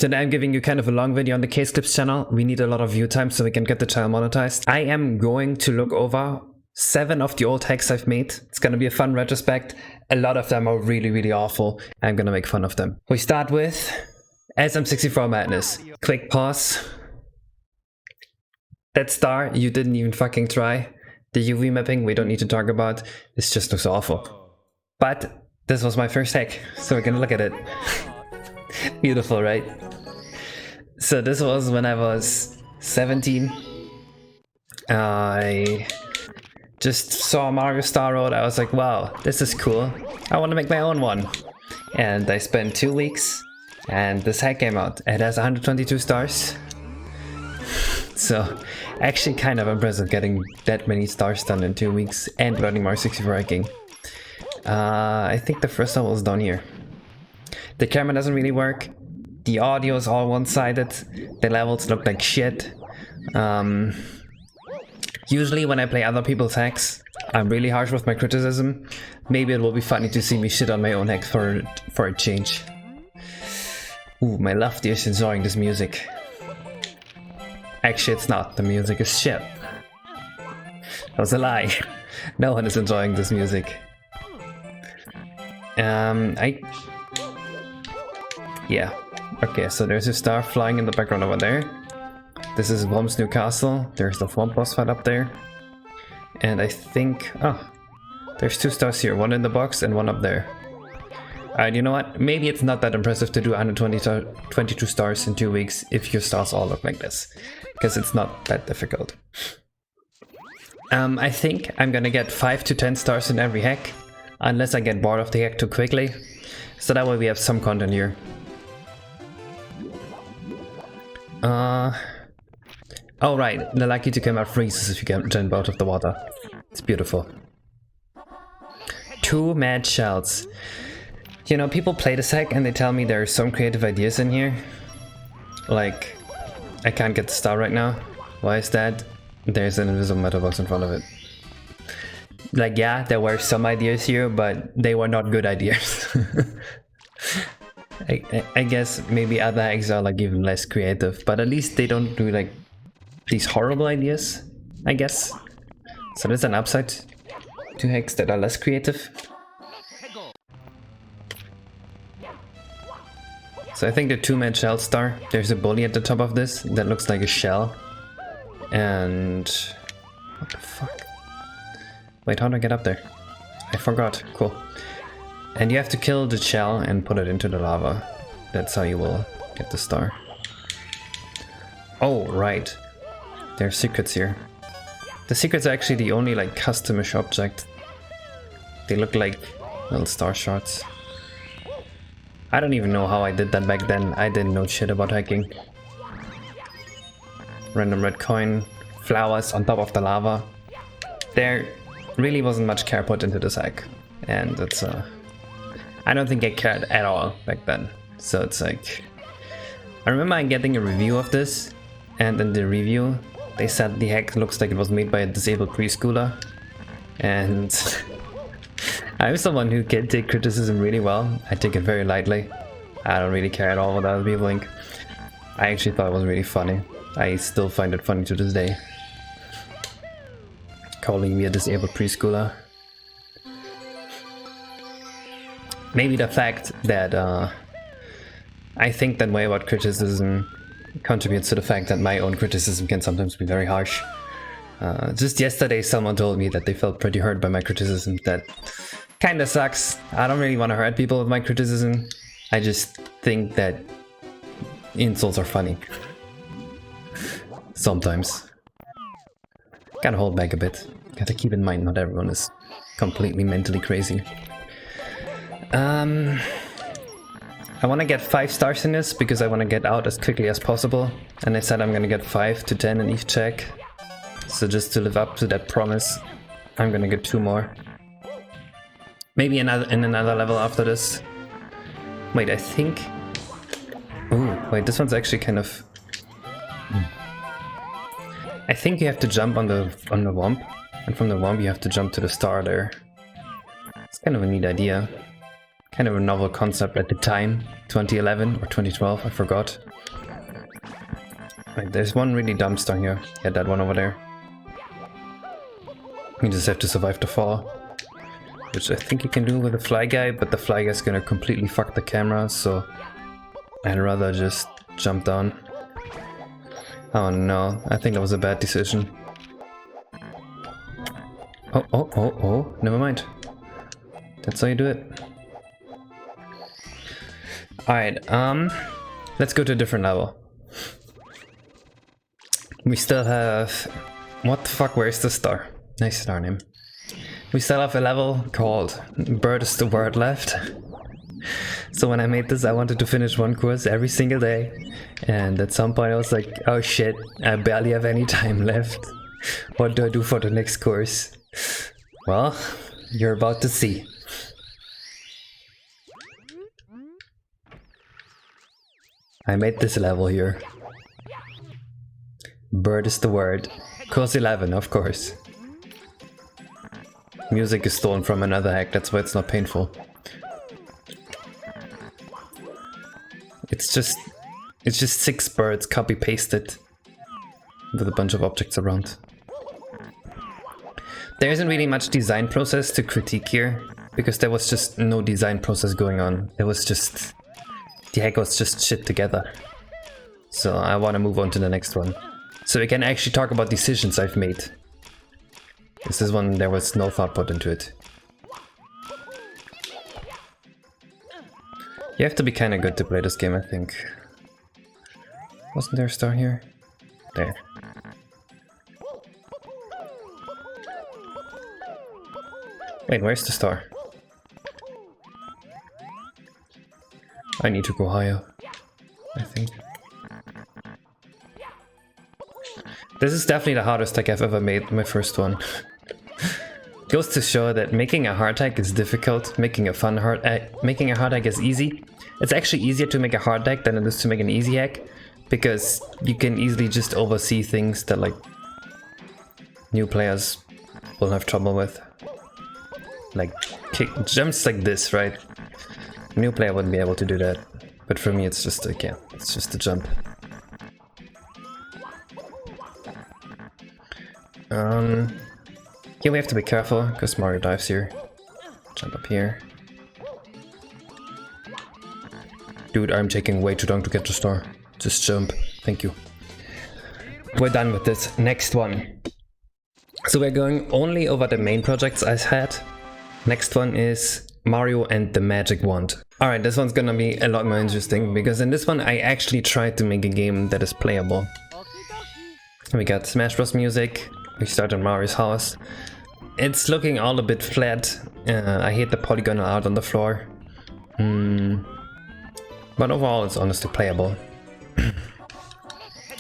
Today I'm giving you kind of a long video on the Case Clips channel. We need a lot of view time so we can get the channel monetized. I am going to look over 7 of the old hacks I've made. It's gonna be a fun retrospect. A lot of them are really awful. I'm gonna make fun of them. We start with SM64 Madness. Quick pause. That star, you didn't even fucking try. The UV mapping we don't need to talk about. This just looks awful. But this was my first hack, so we're gonna look at it. Beautiful, right? So this was when I was 17. I just saw Mario Star Road. I was like, wow, this is cool. I want to make my own one. And I spent 2 weeks and this hack came out. It has 122 stars. So actually kind of impressive getting that many stars done in 2 weeks and learning Mario 64 hacking. I think the first level is down here. The camera doesn't really work. The audio is all one-sided. The levels look like shit. Usually when I play other people's hacks, I'm really harsh with my criticism. Maybe it will be funny to see me shit on my own hack for a change. Ooh, my lefty is enjoying this music. Actually, it's not. The music is shit. That was a lie. No one is enjoying this music. Yeah. Okay, so there's a star flying in the background over there. This is Worm's new castle. There's the Worm boss fight up there. And I think... oh, there's 2 stars here. One in the box and one up there. Alright, you know what? Maybe it's not that impressive to do 122 stars in 2 weeks if your stars all look like this. Because it's not that difficult. I think I'm gonna get 5 to 10 stars in every hack. Unless I get bored of the hack too quickly. So that way we have some content here. Oh right, the lucky to come out freezes if you get jump out of the water. It's beautiful. 2 mad shells. You know, people play this hack and they tell me there are some creative ideas in here. Like, I can't get the star right now. Why is that? There's an invisible metal box in front of it. Like, yeah, there were some ideas here, but they were not good ideas. I guess maybe other hacks are like even less creative, but at least they don't do like these horrible ideas, I guess. So there's an upside to hacks that are less creative. So I think the 2-man shell star, there's a bully at the top of this that looks like a shell. And... what the fuck? Wait, how do I get up there? I forgot. Cool. And you have to kill the shell and put it into the lava. That's how you will get the star. Oh, right. There are secrets here. The secrets are actually the only like customish object. They look like little star shards. I don't even know how I did that back then. I didn't know shit about hacking. Random red coin. Flowers on top of the lava. There really wasn't much care put into this hack. And it's I don't think I cared at all back then. So it's like... I remember getting a review of this, and in the review they said the hack looks like it was made by a disabled preschooler. And I'm someone who can take criticism really well. I take it very lightly. I don't really care at all what other people think. I actually thought it was really funny. I still find it funny to this day. Calling me a disabled preschooler. Maybe the fact that I think that way about criticism contributes to the fact that my own criticism can sometimes be very harsh. Just yesterday someone told me that they felt pretty hurt by my criticism. That kinda sucks. I don't really want to hurt people with my criticism. I just think that insults are funny. Sometimes. Gotta hold back a bit. Gotta keep in mind not everyone is completely mentally crazy. I want to get 5 stars in this because I want to get out as quickly as possible, and I said I'm gonna get 5 to 10 in each check. So just to live up to that promise, I'm gonna get 2 more. Maybe in another level after this. Wait, I think... ooh, wait, this one's actually kind of... I think you have to jump on the womp, and from the womp you have to jump to the star there. It's kind of a neat idea. Kind of a novel concept at the time, 2011 or 2012, I forgot. Wait, there's one really dumb star here. Yeah, that one over there. You just have to survive the fall. Which I think you can do with the fly guy, but the fly guy's gonna completely fuck the camera, so I'd rather just jump down. Oh no, I think that was a bad decision. Oh, never mind. That's how you do it. Alright, let's go to a different level. We still have... What the fuck, where's the star? Nice star name. We still have a level called Bird is the Word left. So when I made this, I wanted to finish one course every single day. And at some point I was like, oh shit, I barely have any time left. What do I do for the next course? Well, you're about to see. I made this level here. Bird is the Word. Course 11, of course. Music is stolen from another hack, that's why it's not painful. It's just 6 birds copy pasted with a bunch of objects around. There isn't really much design process to critique here, because there was just no design process going on. It was just... the hack was just shit together. So I want to move on to the next one. So we can actually talk about decisions I've made. This is one there was no thought put into it. You have to be kind of good to play this game, I think. Wasn't there a star here? There. Wait, where's the star? I need to go higher, I think. This is definitely the hardest hack I've ever made, my first one. Goes to show that making a hard hack is difficult, making a hard hack is easy. It's actually easier to make a hard hack than it is to make an easy hack, because you can easily just oversee things that like new players will have trouble with. Like jumps like this, right? A new player wouldn't be able to do that, but for me it's just like, yeah, it's just a jump. Here we have to be careful, because Mario dives here. Jump up here. Dude, I'm taking way too long to get the star. Just jump. Thank you. We're done with this. Next one. So we're going only over the main projects I had. Next one is Mario and the Magic Wand. Alright, this one's gonna be a lot more interesting, because in this one I actually tried to make a game that is playable. We got Smash Bros music. We start in Mario's house. It's looking all a bit flat. I hate the polygonal art on the floor. But overall it's honestly playable.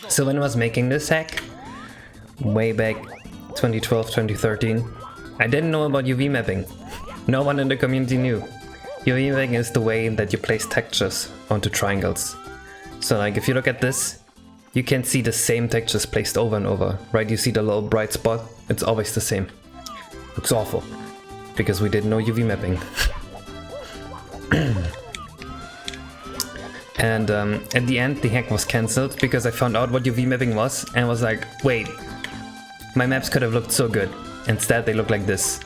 So when I was making this hack, way back 2012, 2013, I didn't know about UV mapping. No one in the community knew. UV mapping is the way that you place textures onto triangles. So like if you look at this, you can see the same textures placed over and over, right? You see the little bright spot, it's always the same. Looks awful, because we didn't know UV mapping. And at the end the hack was cancelled, because I found out what UV mapping was and was like, wait, my maps could have looked so good. Instead they look like this.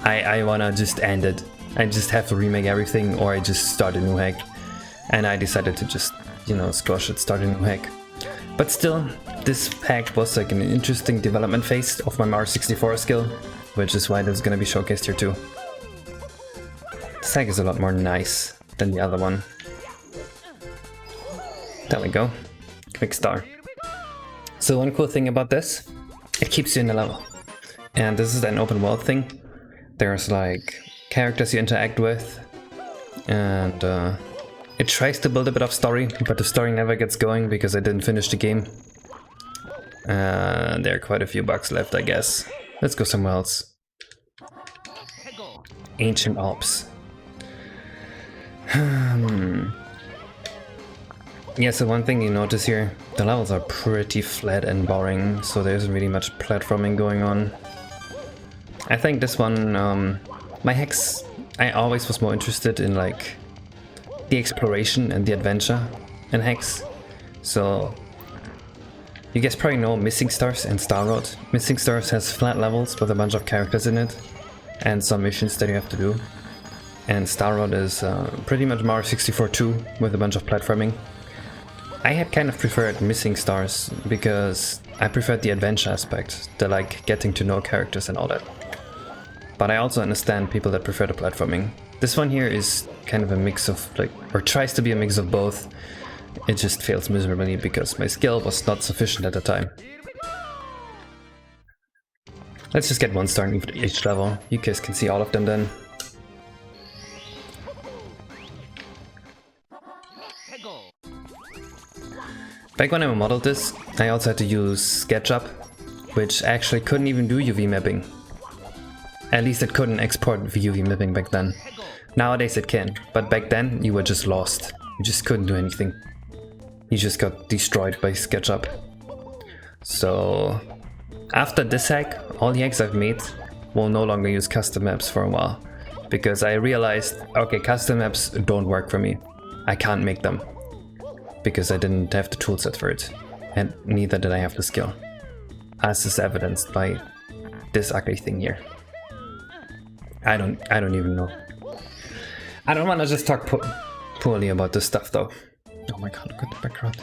I wanna just end it. I just have to remake everything, or I just start a new hack. And I decided to just, you know, squash it, start a new hack. But still, this hack was like an interesting development phase of my Mario 64 skill, which is why this is gonna be showcased here too. This hack is a lot more nice than the other one. There we go. Quick star. So one cool thing about this, it keeps you in the level. And this is an open world thing. There's like characters you interact with, and it tries to build a bit of story, but the story never gets going because I didn't finish the game. There are quite a few bugs left, I guess. Let's go somewhere else. Ancient Alps. Yeah, so one thing you notice here, the levels are pretty flat and boring, so there isn't really much platforming going on. I think this one, my hacks, I always was more interested in like the exploration and the adventure in hacks. So You guys probably know Missing Stars and Star Road. Missing Stars has flat levels with a bunch of characters in it and some missions that you have to do. And Star Road is pretty much Mario 64 2 with a bunch of platforming. I had kind of preferred Missing Stars because I preferred the adventure aspect, the like getting to know characters and all that. But I also understand people that prefer the platforming. This one here is kind of a mix of like, or tries to be a mix of both. It just fails miserably because my skill was not sufficient at the time. Let's just get 1 star in each level. You guys can see all of them then. Back when I modeled this, I also had to use SketchUp, which actually couldn't even do UV mapping. At least it couldn't export UV mapping back then. Nowadays it can, but back then you were just lost. You just couldn't do anything. You just got destroyed by SketchUp. So after this hack, all the hacks I've made will no longer use custom maps for a while. Because I realized, okay, custom maps don't work for me. I can't make them. Because I didn't have the toolset for it. And neither did I have the skill. As is evidenced by this ugly thing here. I don't even know. I don't want to just talk poorly about this stuff though. Oh my god, look at the background.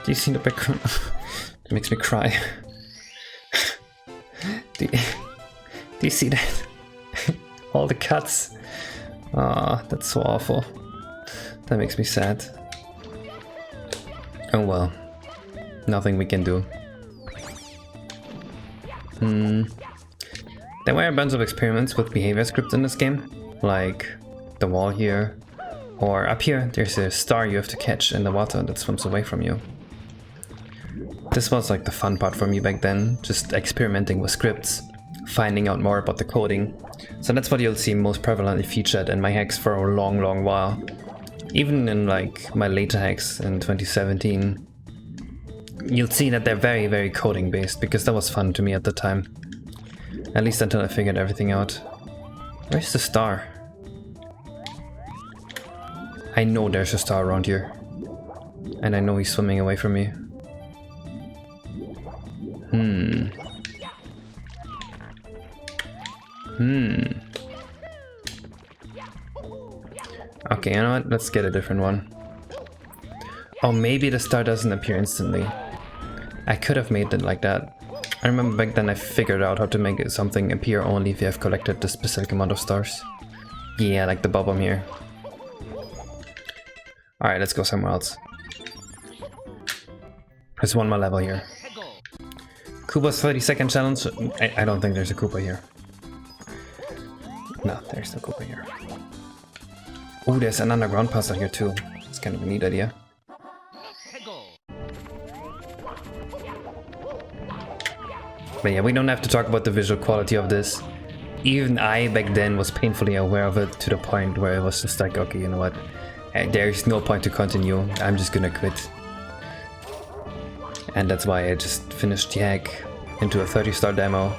Do you see the background? It makes me cry. Do you see that? All the cuts. Ah, oh, that's so awful. That makes me sad. Oh well. Nothing we can do. There were a bunch of experiments with behavior scripts in this game. Like the wall here. Or up here, there's a star you have to catch in the water that swims away from you. This was like the fun part for me back then, just experimenting with scripts, finding out more about the coding. So that's what you'll see most prevalently featured in my hacks for a long while. Even in like my later hacks in 2017, you'll see that they're very coding based, because that was fun to me at the time. At least until I figured everything out. Where's the star? I know there's a star around here. And I know he's swimming away from me. Okay, you know what? Let's get a different one. Oh, maybe the star doesn't appear instantly. I could have made it like that. I remember back then I figured out how to make something appear only if you have collected the specific amount of stars. Yeah, like the bottom here. Alright, let's go somewhere else. There's one more level here. Koopa's 30-second challenge? I don't think there's a Koopa here. No, there's no Koopa here. Oh, there's an underground puzzle here too. It's kind of a neat idea. But yeah, we don't have to talk about the visual quality of this. Even I back then was painfully aware of it, to the point where it was just like, okay, you know what? There's no point to continue, I'm just gonna quit. And that's why I just finished the hack into a 30-star demo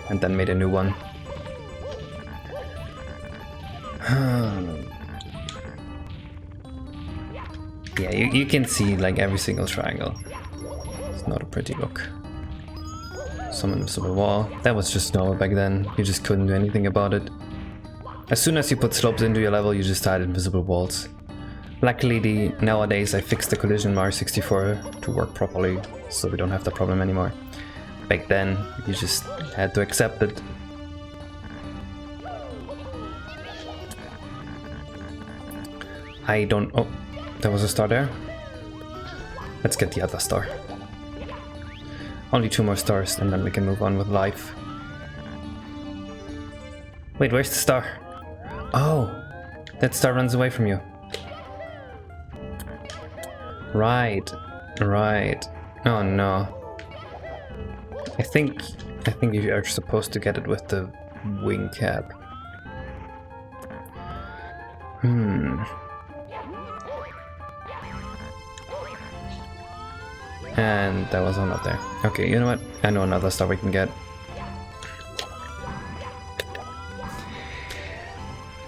and then made a new one. Yeah, you can see like every single triangle. It's not a pretty look. Some invisible wall. That was just normal back then, you just couldn't do anything about it. As soon as you put slopes into your level, you just had invisible walls. Luckily, nowadays I fixed the collision in Mario 64 to work properly, so we don't have that problem anymore. Back then, you just had to accept it. I don't... Oh, there was a star there. Let's get the other star. Only 2 more stars, and then we can move on with life. Wait, where's the star? Oh, that star runs away from you. Right. Oh no. I think you are supposed to get it with the wing cap. And that was one up there. Okay, you know what? I know another star we can get.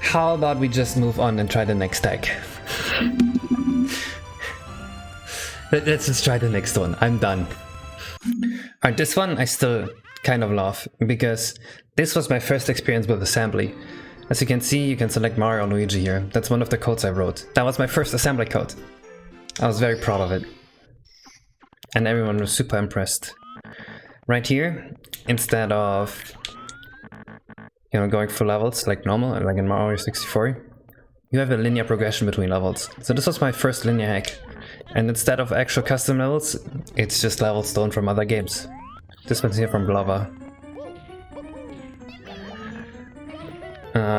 How about we just move on and try the next deck? Let's just try the next one. I'm done. Alright, this one I still kind of love, because this was my first experience with assembly. As you can see, you can select Mario and Luigi here. That's one of the codes I wrote. That was my first assembly code. I was very proud of it. And everyone was super impressed. Right here, instead of, you know, going for levels like normal, like in Mario 64, you have a linear progression between levels. So this was my first linear hack. And instead of actual custom levels, it's just levels stolen from other games. This one's here from Glover.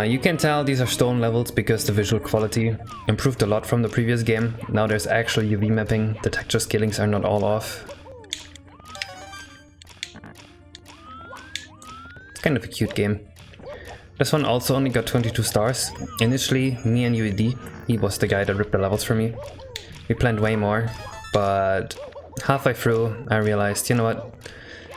You can tell these are stone levels because the visual quality improved a lot from the previous game. Now there's actual UV mapping, the texture scalings are not all off. It's kind of a cute game. This one also only got 22 stars. Initially, me and UED, he was the guy that ripped the levels for me. We planned way more, but halfway through I realized, you know what?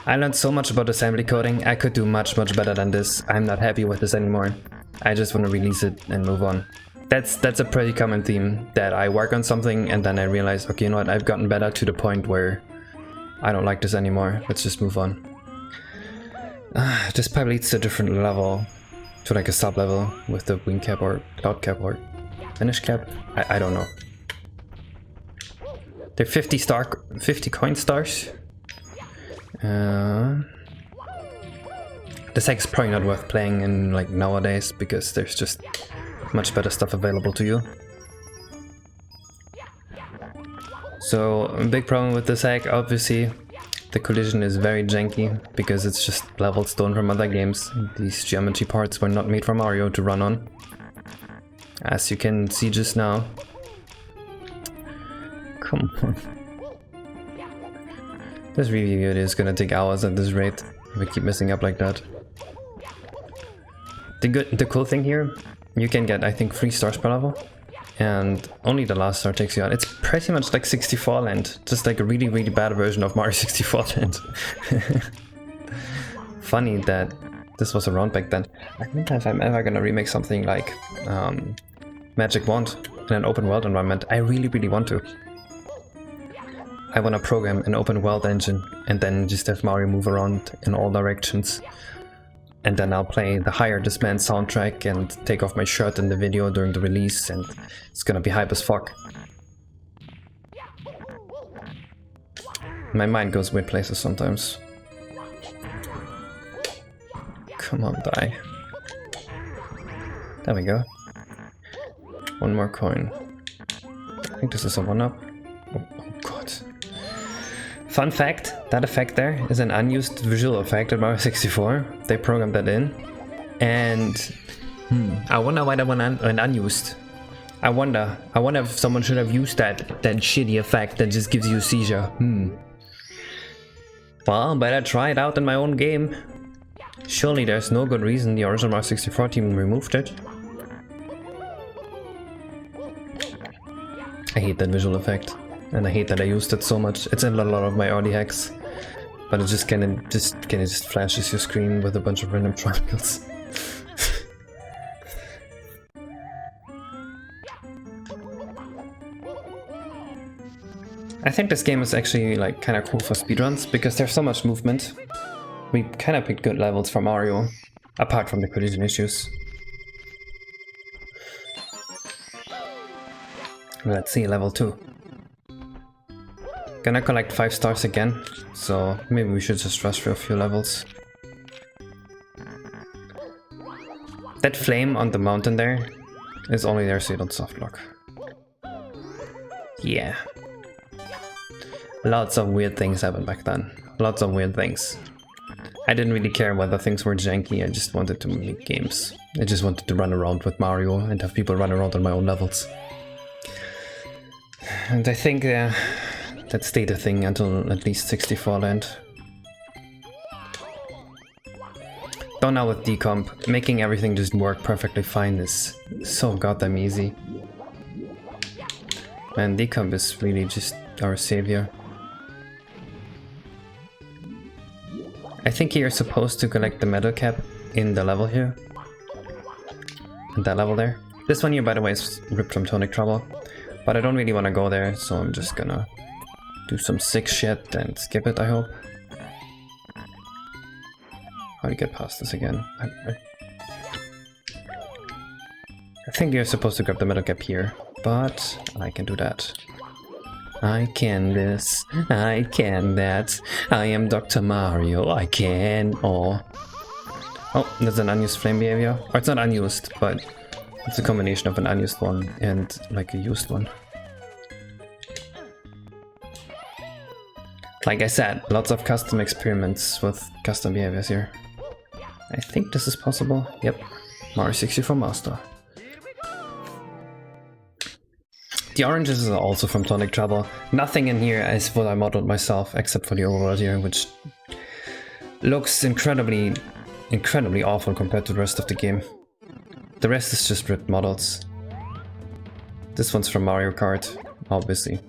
I learned so much about assembly coding, I could do much better than this. I'm not happy with this anymore. I just want to release it and move on. That's a pretty common theme, that I work on something and then I realize, okay, you know what, I've gotten better to the point where I don't like this anymore. Let's just move on. This pipe leads to a different level, to like a sub-level with the wing cap or cloud cap or finish cap. I don't know. They're 50 coin stars. This hack is probably not worth playing in like nowadays because there's just much better stuff available to you. So a big problem with this hack, obviously, the collision is very janky because it's just levels stolen from other games. These geometry parts were not made for Mario to run on, as you can see just now. Come on. This review is gonna take hours at this rate if we keep messing up like that. The cool thing here, you can get I think 3 stars per level, and only the last star takes you out. It's pretty much like 64 Land, just like a really bad version of Mario 64 Land. Funny that this was around back then. I think if I'm ever gonna remake something like Magic Wand in an open world environment, I really want to. I want to program an open world engine and then just have Mario move around in all directions. And then I'll play the Hire This Man soundtrack and take off my shirt in the video during the release, and it's gonna be hype as fuck. My mind goes weird places sometimes. Come on, die. There we go. One more coin. I think this is a 1-up. Oh god. Fun fact, that effect there is an unused visual effect at Mario 64. They programmed that in. And I wonder why that one went unused. I wonder if someone should have used that shitty effect that just gives you a seizure. Well, better try it out in my own game. Surely there's no good reason the original Mario 64 team removed it. I hate that visual effect. And I hate that I used it so much. It's in a lot of my early hacks, but it just kind of flashes your screen with a bunch of random triangles. I think this game is actually like kind of cool for speedruns because there's so much movement. We kind of picked good levels for Mario, apart from the collision issues. Let's see, level 2. Gonna collect 5 stars again, so maybe we should just rush through a few levels. That flame on the mountain there is only there so you don't soft lock. Yeah. Lots of weird things happened back then. Lots of weird things. I didn't really care whether things were janky, I just wanted to make games. I just wanted to run around with Mario and have people run around on my own levels. And I think that stayed a thing until at least 64 Land. Though now with decomp, making everything just work perfectly fine is so goddamn easy. Man, decomp is really just our savior. I think you're supposed to collect the metal cap in the level here. In that level there. This one here, by the way, is ripped from Tonic Trouble. But I don't really want to go there, so I'm just gonna do some sick shit and skip it, I hope. How do you get past this again? I think you're supposed to grab the metal cap here, but I can do that. I can this, I can that, I am Dr. Mario, I can all. Oh, there's an unused flame behavior. Or it's not unused, but it's a combination of an unused one and like a used one. Like I said, lots of custom experiments with custom behaviors here. I think this is possible. Yep, Mario 64 Master. The oranges are also from Tonic Trouble. Nothing in here is what I modeled myself, except for the overworld here, which looks incredibly awful compared to the rest of the game. The rest is just ripped models. This one's from Mario Kart, obviously.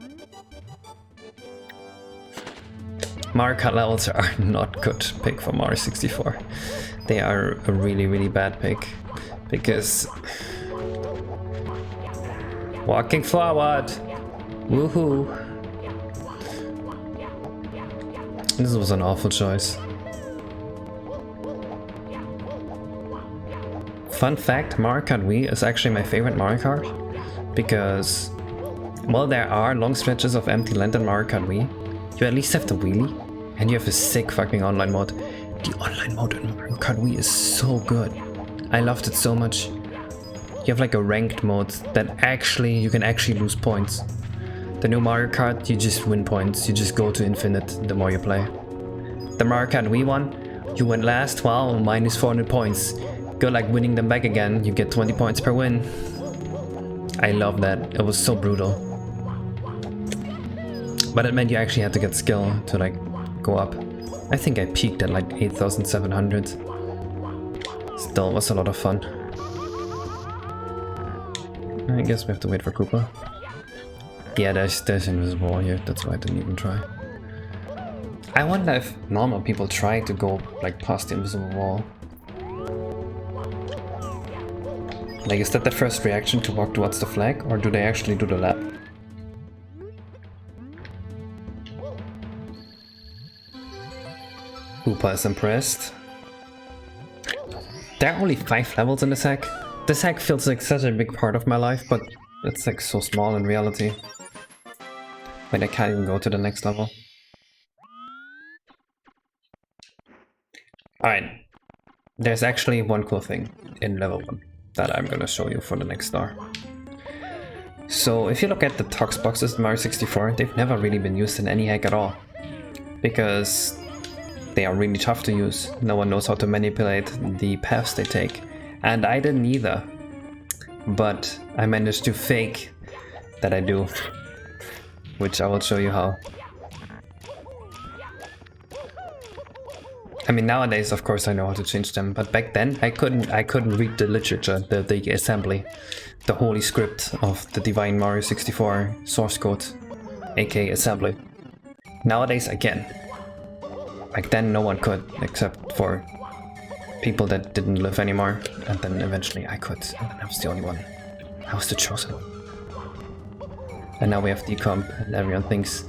Mario Kart levels are not good pick for Mario 64. They are a really bad pick, because walking forward! Woohoo! This was an awful choice. Fun fact, Mario Kart Wii is actually my favorite Mario Kart, because while there are long stretches of empty land in Mario Kart Wii, you at least have the wheelie, and you have a sick fucking online mode. The online mode in Mario Kart Wii is so good. I loved it so much. You have like a ranked mode that you can actually lose points. The new Mario Kart, you just win points. You just go to infinite the more you play. The Mario Kart Wii one, you went last, wow, minus 400 points. Go like winning them back again, you get 20 points per win. I love that, it was so brutal. But it meant you actually had to get skill to like go up. I think I peaked at like 8,700. Still was a lot of fun. I guess we have to wait for Koopa. Yeah, there's invisible wall here, that's why I didn't even try. I wonder if normal people try to go like past the invisible wall. Like, is that the first reaction to walk towards the flag, or do they actually do the lap? Koopa is impressed. There are only 5 levels in this hack. This hack feels like such a big part of my life, but it's like so small in reality. Wait, I can't even go to the next level. Alright, there's actually one cool thing in level 1 that I'm gonna show you for the next star. So if you look at the tox boxes in Mario 64, they've never really been used in any hack at all. Because they are really tough to use. No one knows how to manipulate the paths they take. And I didn't either. But I managed to fake that I do. Which I will show you how. I mean, nowadays, of course, I know how to change them, but back then I couldn't read the literature, the assembly, the holy script of the Divine Mario 64 source code, aka assembly. Nowadays I can. Back then no one could, except for people that didn't live anymore, and then eventually I could, and I was the only one. I was the chosen one. And now we have decomp, and everyone thinks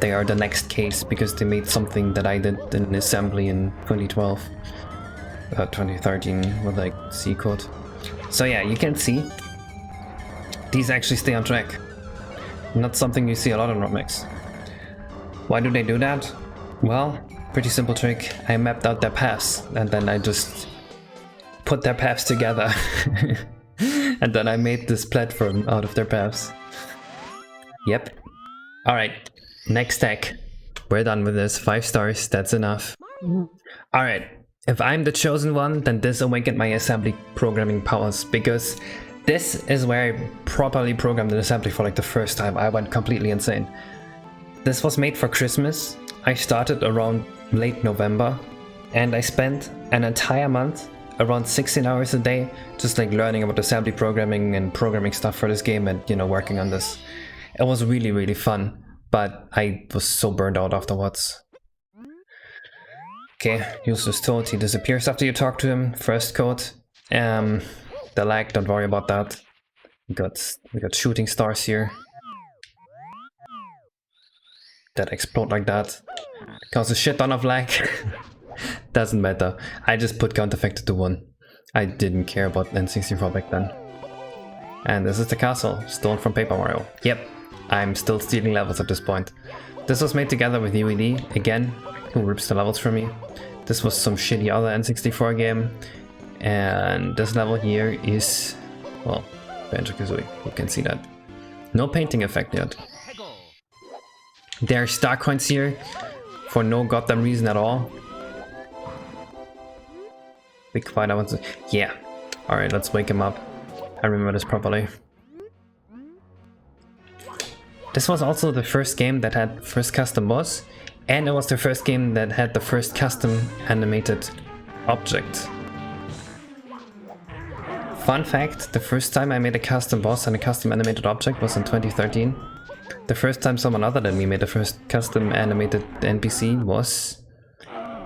they are the next case because they made something that I did in assembly in 2012, 2013 with like C code. So yeah, you can see these actually stay on track. Not something you see a lot in Robmix. Why do they do that? Well, pretty simple trick. I mapped out their paths and then I just put their paths together. And then I made this platform out of their paths. Yep. Alright. Next deck. We're done with this. 5 stars, that's enough. Alright, if I'm the chosen one, then this awakened my assembly programming powers, because this is where I properly programmed an assembly for like the first time. I went completely insane. This was made for Christmas. I started around late November, and I spent an entire month, around 16 hours a day, just like learning about assembly programming and programming stuff for this game and, you know, working on this. It was really fun. But I was so burned out afterwards. Okay, useless toad, he disappears after you talk to him. First code. The lag, don't worry about that. We got shooting stars here. That explode like that. Cause a shit ton of lag. Doesn't matter. I just put counterfactor to 1. I didn't care about N64 back then. And this is the castle, stolen from Paper Mario. Yep, I'm still stealing levels at this point. This was made together with UED, again, who rips the levels from me. This was some shitty other N64 game. And this level here is, well, Banjo-Kazooie, you can see that. No painting effect yet. There are star coins here for no goddamn reason at all. Be quiet, I want to... Yeah. Alright, let's wake him up. I remember this properly. This was also the first game that had first custom boss, and it was the first game that had the first custom animated object. Fun fact, the first time I made a custom boss and a custom animated object was in 2013. The first time someone other than me made the first custom animated NPC was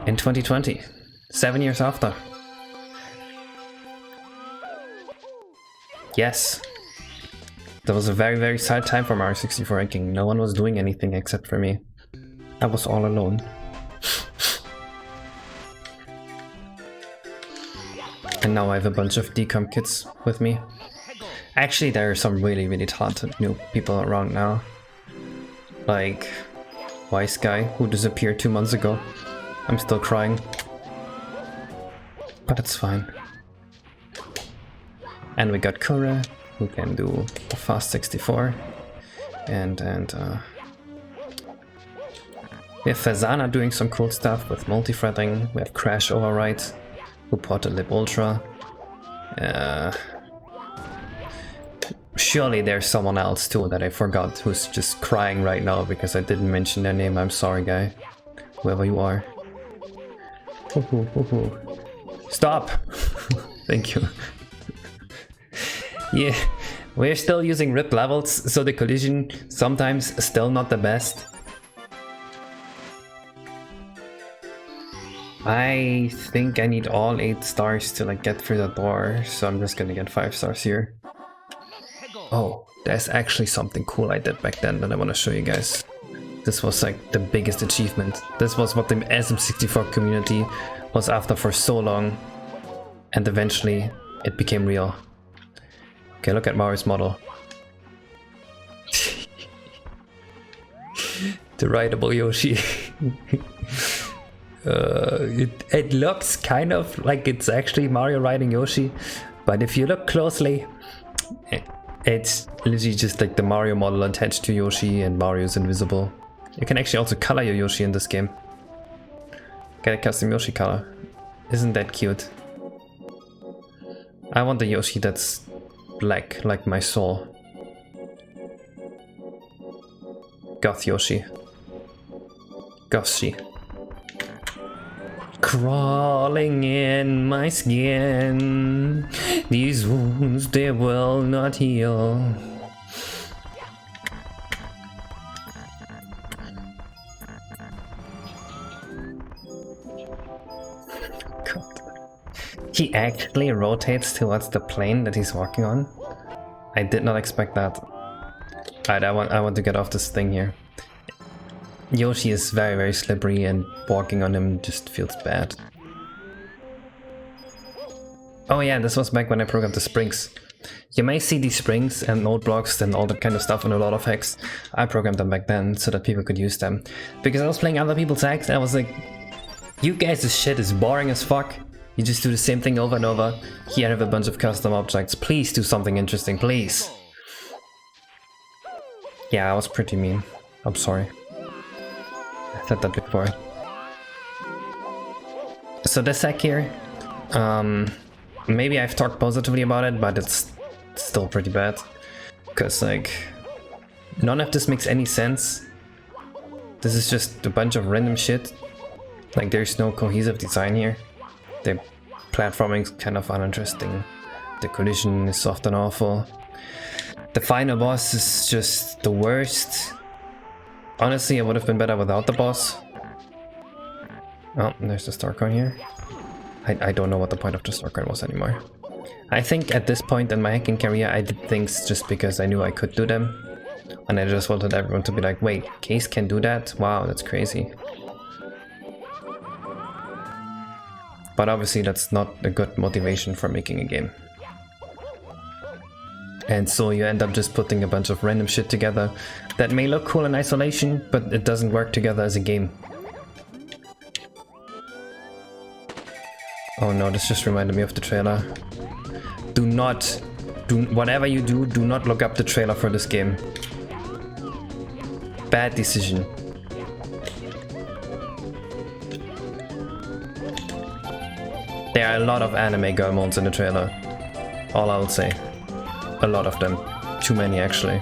in 2020, 7 years after. Yes. That was a very, very sad time for Mario 64 ranking. No one was doing anything except for me. I was all alone. And now I have a bunch of decomp kids with me. Actually, there are some really, really talented new people around now. Like Wise Guy, who disappeared 2 months ago. I'm still crying. But it's fine. And we got Kura, who can do the fast 64. And we have Fazana doing some cool stuff with multi-threading. We have Crash Override, who ported Lib Ultra. Surely there's someone else too that I forgot who's just crying right now because I didn't mention their name. I'm sorry, guy. Whoever you are. Stop! Thank you. Yeah, we're still using RIP levels, so the collision sometimes still not the best. I think I need all 8 stars to like get through the door, so I'm just gonna get 5 stars here. Oh, there's actually something cool I did back then that I want to show you guys. This was like the biggest achievement. This was what the SM64 community was after for so long, and eventually it became real. Okay, look at Mario's model. The rideable Yoshi. It looks kind of like it's actually Mario riding Yoshi, but if you look closely, it's literally just like the Mario model attached to Yoshi, and Mario's invisible. You can actually also color your Yoshi in this game. Get a custom Yoshi color. Isn't that cute? I want the Yoshi that's black, like my soul. Goth Yoshi. Gothshi. Crawling in my skin, these wounds they will not heal. God. He actually rotates towards the plane that he's walking on. I did not expect that. Alright, I want to get off this thing here. Yoshi is very, very slippery, and walking on him just feels bad. Oh yeah, this was back when I programmed the springs. You may see these springs and node blocks and all that kind of stuff in a lot of hacks. I programmed them back then so that people could use them. Because I was playing other people's hacks and I was like, you guys' shit is boring as fuck. You just do the same thing over and over. Here I have a bunch of custom objects. Please do something interesting, please. Yeah, I was pretty mean. I'm sorry. I said that before. So this hack here, maybe I've talked positively about it, but it's still pretty bad. Because like, none of this makes any sense. This is just a bunch of random shit. Like there's no cohesive design here. The platforming's kind of uninteresting. The collision is soft and awful. The final boss is just the worst. Honestly, it would have been better without the boss. Oh, there's the star coin here. I don't know what the point of the star coin was anymore. I think at this point in my hacking career I did things just because I knew I could do them. And I just wanted everyone to be like, wait, Case can do that? Wow, that's crazy. But obviously that's not a good motivation for making a game. And so you end up just putting a bunch of random shit together that may look cool in isolation, but it doesn't work together as a game. Oh no, this just reminded me of the trailer. Whatever you do, do not look up the trailer for this game. Bad decision. There are a lot of anime girl modes in the trailer. All I will say. A lot of them. Too many actually.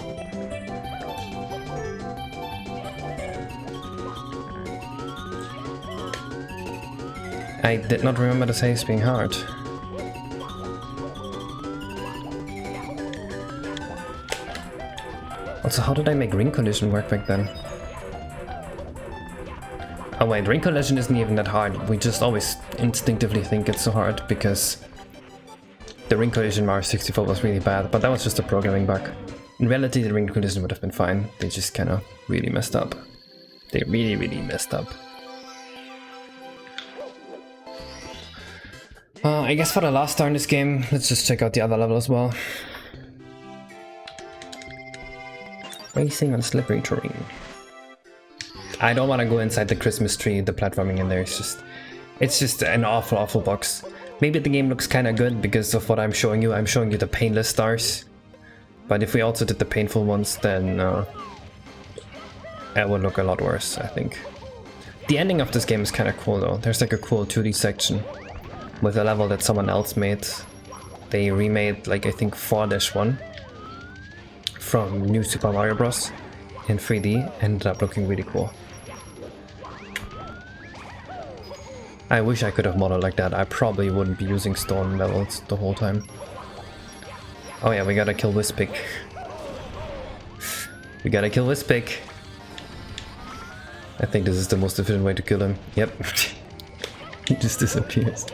I did not remember the saves being hard. Also, how did I make ring collision work back then? Oh wait, ring collision isn't even that hard. We just always instinctively think it's so hard because the ring collision Mario 64 was really bad, but that was just a programming bug. In reality, the ring collision would have been fine. They just kind of really messed up. They really messed up. I guess for the last star in this game, let's just check out the other level as well. Racing on slippery terrain. I don't want to go inside the Christmas tree, the platforming in there, it's just an awful box. Maybe the game looks kind of good because of what I'm showing you the painless stars. But if we also did the painful ones, then it would look a lot worse, I think. The ending of this game is kind of cool though. There's like a cool 2D section with a level that someone else made. They remade like I think 4-1 from New Super Mario Bros. In 3D, ended up looking really cool. I wish I could have modeled like that. I probably wouldn't be using stone levels the whole time. Oh yeah, we gotta kill Whispig. We gotta kill Whispig. I think this is the most efficient way to kill him. Yep. He just disappears.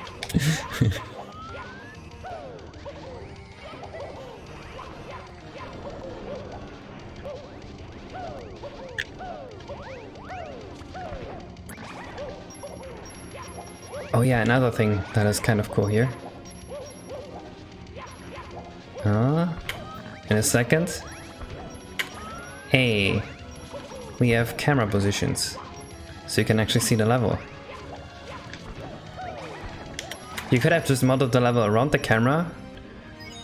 Oh yeah, another thing that is kind of cool here. In a second. Hey, we have camera positions, so you can actually see the level. You could have just modeled the level around the camera,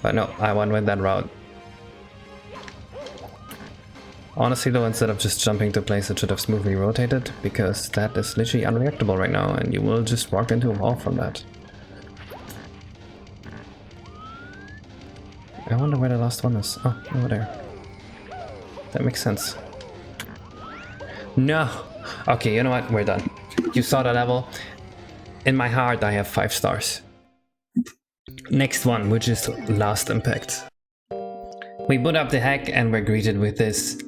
but no, I went with that route. Honestly though, instead of just jumping to place, it should have smoothly rotated, because that is literally unreactable right now, and you will just walk into a wall from that. I wonder where the last one is. Oh, over there. That makes sense. No! Okay, you know what? We're done. You saw the level. In my heart, I have 5 stars. Next one, which is Last Impact. We boot up the hack and we're greeted with this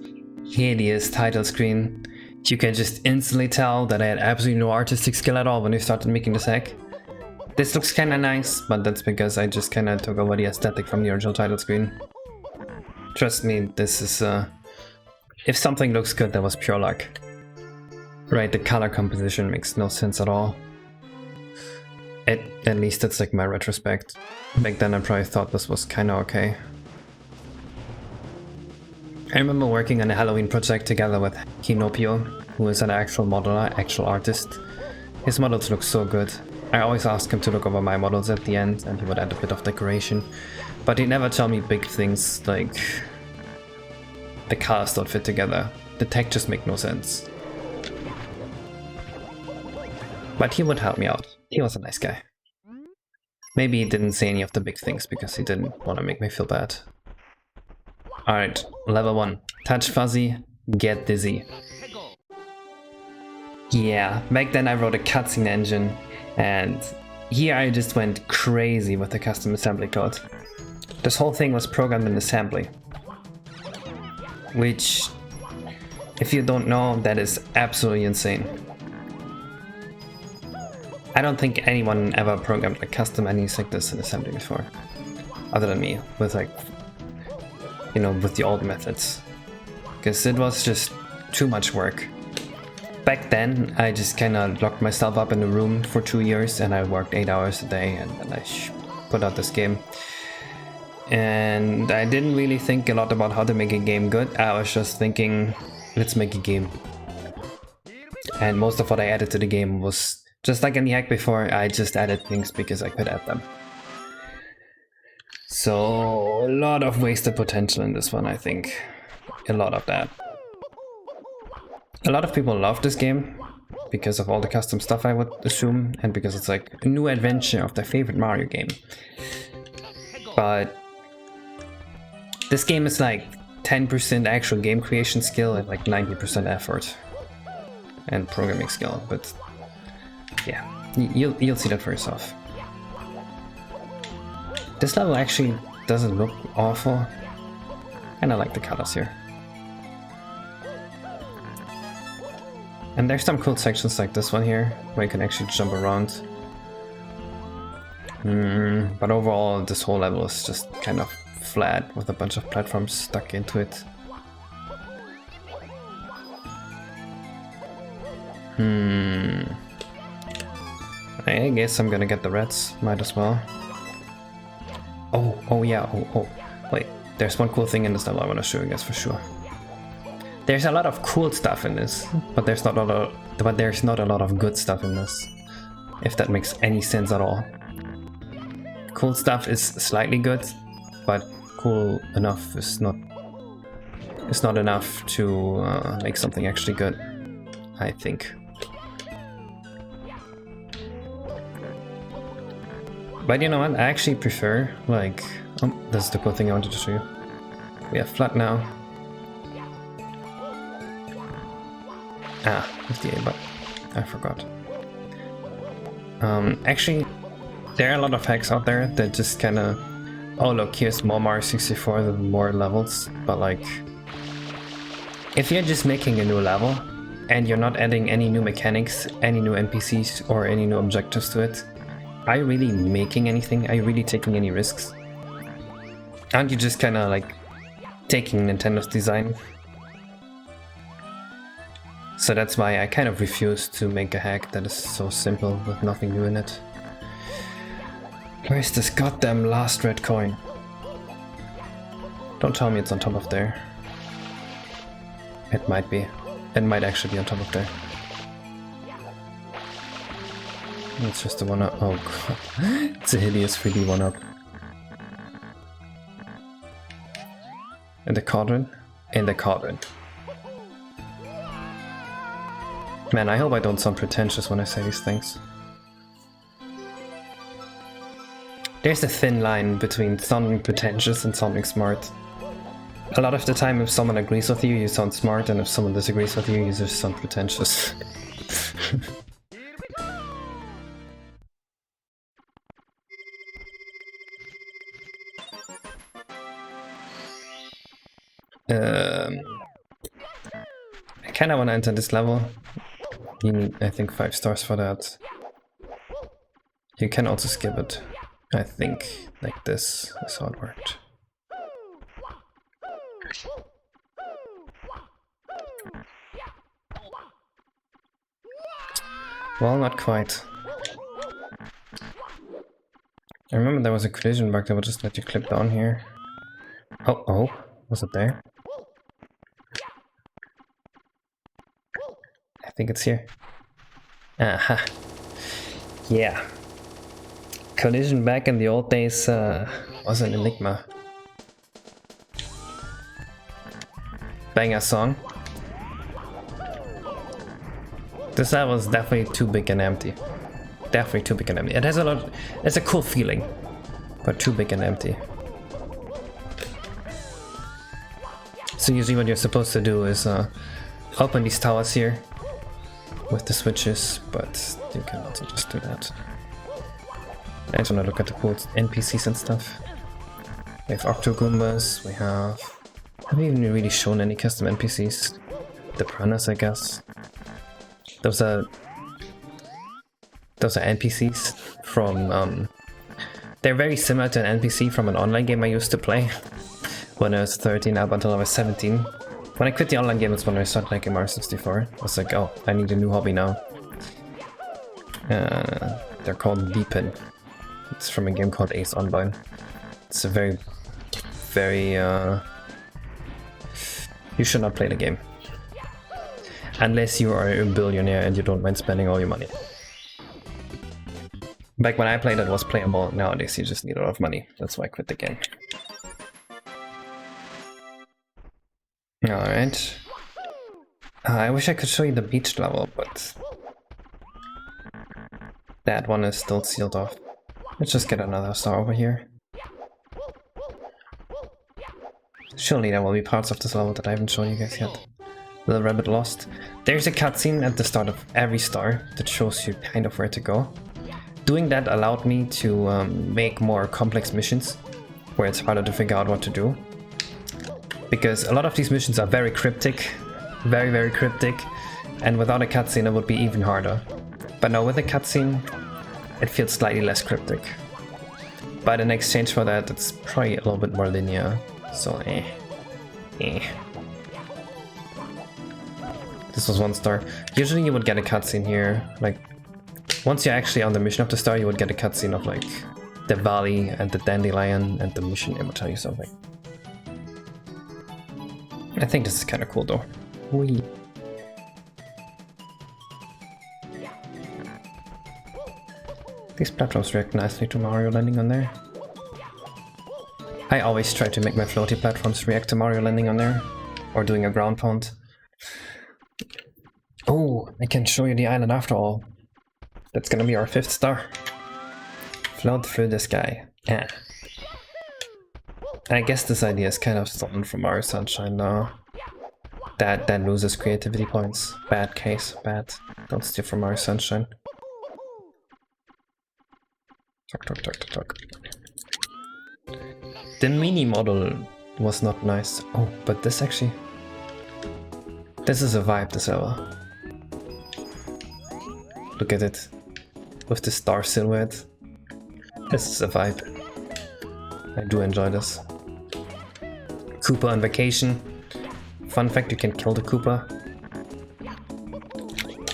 hideous title screen. You can just instantly tell that I had absolutely no artistic skill at all when I started making this hack. This looks kinda nice, but that's because I just kinda took over the aesthetic from the original title screen. Trust me, this is if something looks good, that was pure luck. Right, the color composition makes no sense at all. At least that's like my retrospect. Back then I probably thought this was kinda okay. I remember working on a Halloween project together with Kinopio, who is an actual modeler, actual artist. His models look so good. I always ask him to look over my models at the end, and he would add a bit of decoration. But he never tell me big things like the colors don't fit together. The textures make no sense. But he would help me out. He was a nice guy. Maybe he didn't say any of the big things because he didn't want to make me feel bad. Alright, level 1. Touch fuzzy, get dizzy. Yeah, back then I wrote a cutscene engine, and here I just went crazy with the custom assembly code. This whole thing was programmed in assembly. Which, if you don't know, that is absolutely insane. I don't think anyone ever programmed like custom menus like this in assembly before. Other than me, with like, you know, with the old methods. Because it was just too much work. back then I just kind of locked myself up in a room for 2 years and I worked 8 hours a day, and then I put out this game. And I didn't really think a lot about how to make a game good. I was just thinking, let's make a game. And most of what I added to the game was just like in the hack before, I just added things because I could add them. So a lot of wasted potential in this one, I think. A lot of that. A lot of people love this game because of all the custom stuff, I would assume, and because it's like a new adventure of their favorite Mario game. But this game is like 10% actual game creation skill and like 90% effort and programming skill, but yeah, you'll see that for yourself. This level actually doesn't look awful, and I like the colors here. And there's some cool sections like this one here, where you can actually jump around. But overall, this whole level is just kind of flat, with a bunch of platforms stuck into it. I guess I'm gonna get the reds, might as well. Oh yeah, wait, there's one cool thing in this level I want to show you guys for sure. There's a lot of cool stuff in this, but there's not a lot of good stuff in this, if that makes any sense at all. Cool stuff is slightly good, but cool enough is not enough to make something actually good, I think. But you know what, I actually prefer, like, this is the cool thing I wanted to show you. We have flat now. With the A button. I forgot. Actually, there are a lot of hacks out there that just kind of, oh look, here's more Mario 64 with more levels, but like, if you're just making a new level and you're not adding any new mechanics, any new NPCs, or any new objectives to it, are you really making anything? Are you really taking any risks? Aren't you just kind of like taking Nintendo's design? So that's why I kind of refuse to make a hack that is so simple with nothing new in it. Where's this goddamn last red coin? Don't tell me it's on top of there. It might be. It might actually be on top of there. It's just a 1-up. Oh god. It's a hideous 3D 1-up. In the cauldron? In the cauldron. Man, I hope I don't sound pretentious when I say these things. There's a thin line between sounding pretentious and sounding smart. A lot of the time, if someone agrees with you, you sound smart, and if someone disagrees with you, you just sound pretentious. I kinda wanna enter this level. You need, I think, 5 stars for that. You can also skip it. I think, like this is how it worked. Well, not quite. I remember there was a collision bug that would just let you clip down here. Oh, was it there? I think it's here. Aha. Yeah. Collision back in the old days was an enigma. Banger song. This level was definitely too big and empty. Definitely too big and empty. It has a lot. It's a cool feeling, but too big and empty. So usually what you're supposed to do is open these towers here with the switches, but you can also just do that. I just want to look at the cool NPCs and stuff. We have Octogoombas, we have... I haven't even really shown any custom NPCs. The piranhas, I guess. Those are NPCs from... they're very similar to an NPC from an online game I used to play when I was 13 up until I was 17. When I quit the online game, it's when I started liking Mario 64. I was like, oh, I need a new hobby now. They're called Beepin. It's from a game called Ace Online. It's a very, very, you should not play the game. Unless you are a billionaire and you don't mind spending all your money. Back when I played it was playable, nowadays you just need a lot of money. That's why I quit the game. Alright. I wish I could show you the beach level, but that one is still sealed off. Let's just get another star over here. Surely there will be parts of this level that I haven't shown you guys yet. Little Rabbit Lost. There's a cutscene at the start of every star that shows you kind of where to go. Doing that allowed me to make more complex missions, where it's harder to figure out what to do. Because a lot of these missions are very cryptic, very, very cryptic, and without a cutscene it would be even harder. But now with a cutscene, it feels slightly less cryptic. But in exchange for that, it's probably a little bit more linear. So, This was 1 star. Usually you would get a cutscene here, like, once you're actually on the mission of the star, you would get a cutscene of, like, the valley and the dandelion and the mission. It will tell you something. I think this is kind of cool, though. Whee. These platforms react nicely to Mario landing on there. I always try to make my floaty platforms react to Mario landing on there, or doing a ground pound. Oh, I can show you the island after all. That's gonna be our 5th star. Float through the sky. Yeah. I guess this idea is kind of stolen from Mario Sunshine now. That loses creativity points. Bad case, bad. Don't steal from Mario Sunshine. Talk. The mini model was not nice. Oh, but this actually... This is a vibe, this level. Look at it. With the star silhouette. This is a vibe. I do enjoy this. Koopa on vacation. Fun fact, you can kill the Koopa.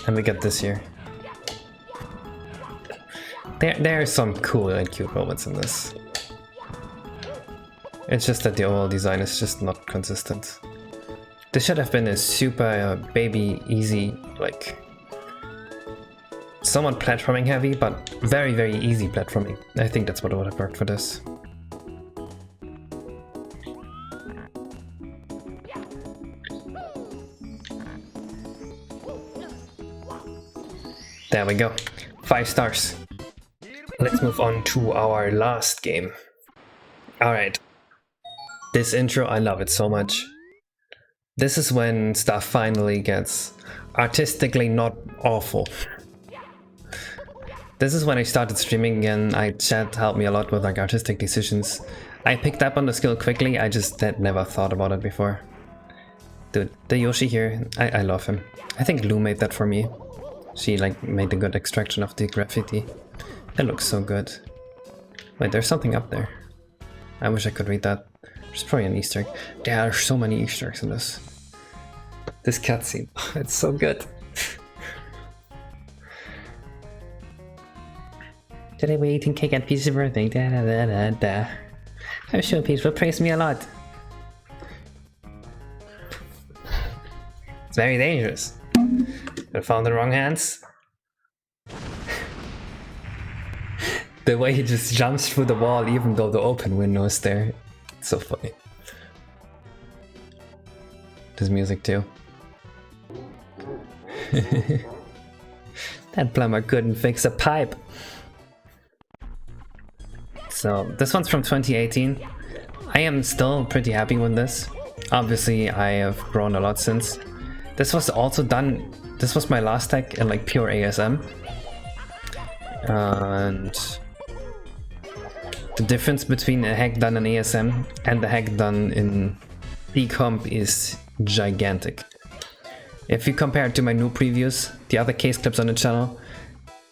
And we get this here. There are some cool and cute moments in this. It's just that the overall design is just not consistent. This should have been a super baby easy, like, somewhat platforming heavy, but very, very easy platforming. I think that's what would have worked for this. There we go. 5 stars. Let's move on to our last game. Alright. This intro, I love it so much. This is when stuff finally gets artistically not awful. This is when I started streaming again. Chat helped me a lot with like artistic decisions. I picked up on the skill quickly, I just had never thought about it before. Dude, the Yoshi here, I love him. I think Lou made that for me. She like made a good extraction of the graffiti. It looks so good. Wait, there's something up there. I wish I could read that. There's probably an Easter egg. There are so many Easter eggs in this. This cutscene, it's so good. Today we're eating cake at Peach's birthday. Da, da, da, da, da. I'm sure Peach will praise me a lot. It's very dangerous. I found the wrong hands. The way he just jumps through the wall even though the open window is there. It's so funny. There's music too. That plumber couldn't fix a pipe. So this one's from 2018. I am still pretty happy with this. Obviously I have grown a lot since. This was also done, this was my last tech in like pure ASM. And the difference between a hack done in ASM and the hack done in decomp is gigantic. If you compare it to my new previews, the other case clips on the channel,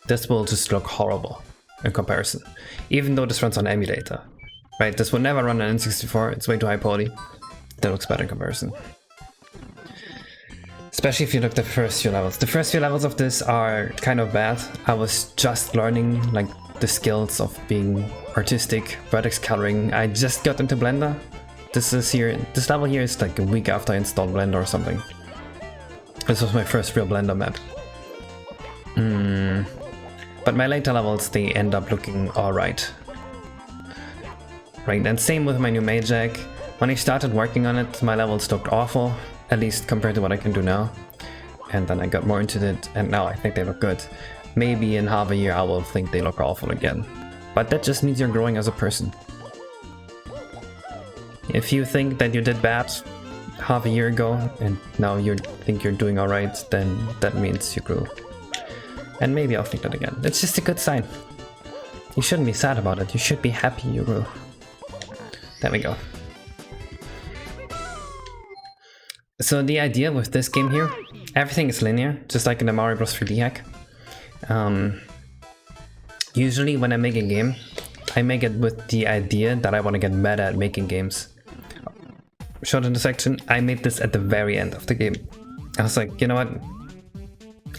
this will just look horrible in comparison. Even though this runs on emulator, right? This would never run on N64, it's way too high poly. That looks bad in comparison. Especially if you look at the first few levels. The first few levels of this are kind of bad. I was just learning like the skills of being artistic, vertex coloring. I just got into Blender. This level here is like a week after I installed Blender or something. This was my first real Blender map. But my later levels, they end up looking alright. Right, and same with my new Majak. When I started working on it, my levels looked awful, at least compared to what I can do now. And then I got more into it, and now I think they look good. Maybe in half a year I will think they look awful again. But that just means you're growing as a person. If you think that you did bad half a year ago, and now you think you're doing alright, then that means you grew. And maybe I'll think that again. It's just a good sign. You shouldn't be sad about it, you should be happy you grew. There we go. So the idea with this game here, everything is linear, just like in the Mario Bros. 3D hack. Usually when I make a game, I make it with the idea that I want to get better at making games. Short intersection, I made this at the very end of the game. I was like, you know what?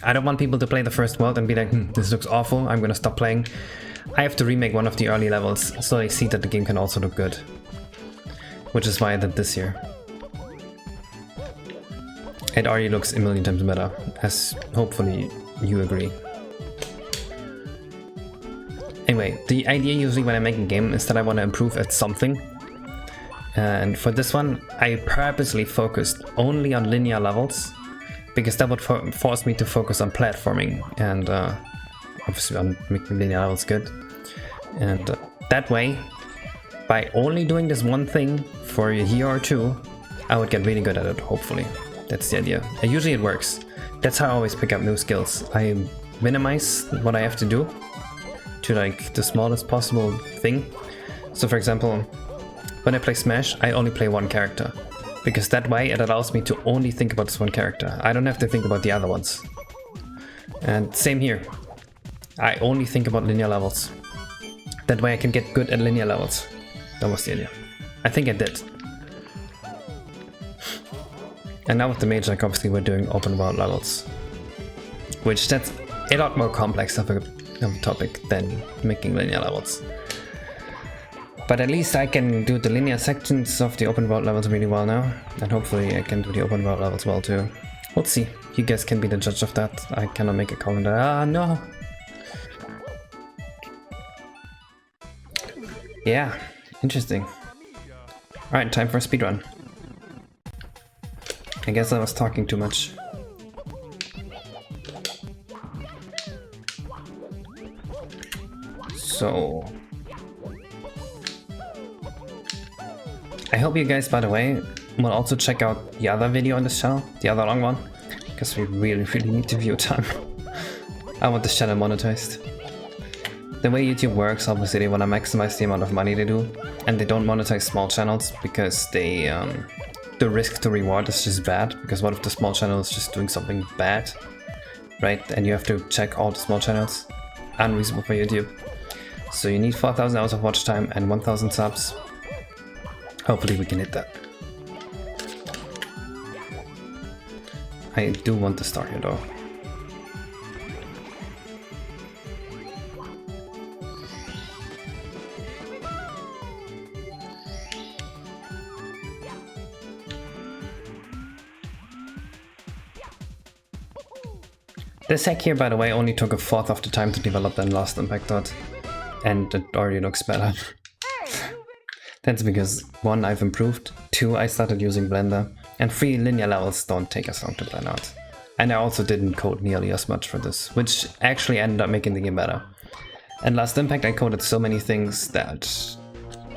I don't want people to play the first world and be like, this looks awful, I'm gonna stop playing. I have to remake one of the early levels so they see that the game can also look good. Which is why I did this here. It already looks a million times better, as hopefully you agree. Anyway, the idea usually when I make a game is that I want to improve at something. And for this one, I purposely focused only on linear levels, because that would force me to focus on platforming and obviously on making linear levels good. And that way, by only doing this one thing for a year or two, I would get really good at it, hopefully. That's the idea. And usually it works. That's how I always pick up new skills. I minimize what I have to do to like the smallest possible thing. So for example, when I play Smash, I only play one character. Because that way it allows me to only think about this one character. I don't have to think about the other ones. And same here. I only think about linear levels. That way I can get good at linear levels. That was the idea. I think I did. And now with the Majak, obviously we're doing open world levels. Which that's a lot more complex of a topic than making linear levels. But at least I can do the linear sections of the open world levels really well now. And hopefully I can do the open world levels well too. We'll see. You guys can be the judge of that. I cannot make a call on that. Ah, no! Yeah, interesting. Alright, time for a speedrun. I guess I was talking too much. So... I hope you guys, by the way, will also check out the other video on this channel, the other long one, because we really need to view time. I want this channel monetized. The way YouTube works, obviously they want to maximize the amount of money they do, and they don't monetize small channels because they, the risk to reward is just bad, because what if the small channel is just doing something bad, right? And you have to check all the small channels. Unreasonable for YouTube. So you need 4,000 hours of watch time and 1,000 subs. Hopefully we can hit that. I do want to start here though. This hack here, by the way, only took a fourth of the time to develop than Last Impact dot, and it already looks better. That's because 1, I've improved, 2, I started using Blender, and 3, linear levels don't take as long to plan out. And I also didn't code nearly as much for this, which actually ended up making the game better. And Last Impact I coded so many things that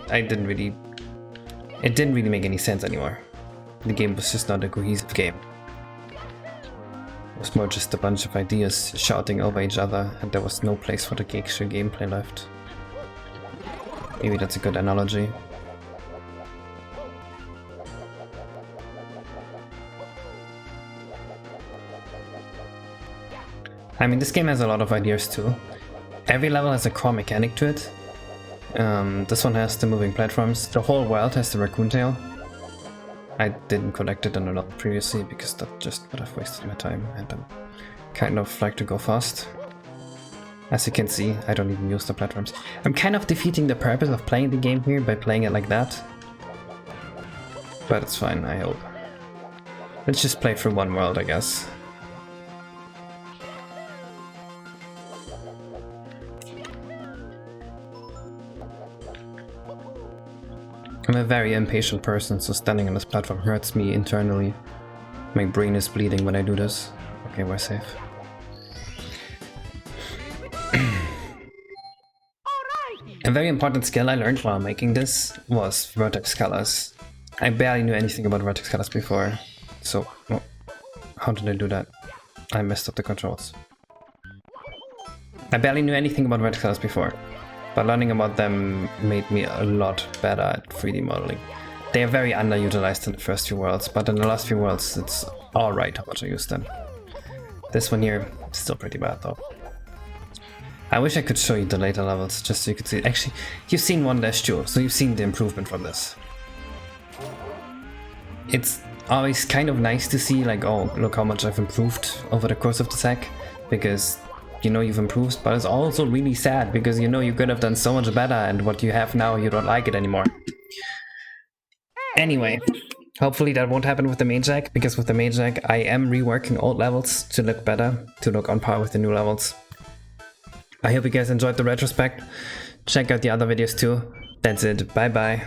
it didn't really make any sense anymore. The game was just not a cohesive game. It was more just a bunch of ideas shouting over each other, and there was no place for the extra gameplay left. Maybe that's a good analogy. I mean, this game has a lot of ideas too. Every level has a core mechanic to it. This one has the moving platforms. The whole world has the raccoon tail. I didn't collect it on a lot previously because that just would have wasted my time, and I'm kind of like to go fast. As you can see, I don't even use the platforms. I'm kind of defeating the purpose of playing the game here by playing it like that. But it's fine, I hope. Let's just play through one world, I guess. I'm a very impatient person, so standing on this platform hurts me internally. My brain is bleeding when I do this. Okay, we're safe. A very important skill I learned while making this was vertex colors. I barely knew anything about vertex colors before, so... Oh, how did I do that? I messed up the controls. I barely knew anything about vertex colors before, but learning about them made me a lot better at 3D modeling. They are very underutilized in the first few worlds, but in the last few worlds it's alright how much I use them. This one here, still pretty bad though. I wish I could show you the later levels, just so you could see. Actually, you've seen 1-2, so you've seen the improvement from this. It's always kind of nice to see, like, oh, look how much I've improved over the course of the sec, because you know you've improved, but it's also really sad, because you know you could have done so much better, and what you have now, you don't like it anymore. Anyway, hopefully that won't happen with the main jack, because with the main jack I am reworking old levels to look better, to look on par with the new levels. I hope you guys enjoyed the retrospect. Check out the other videos too. That's it. Bye bye.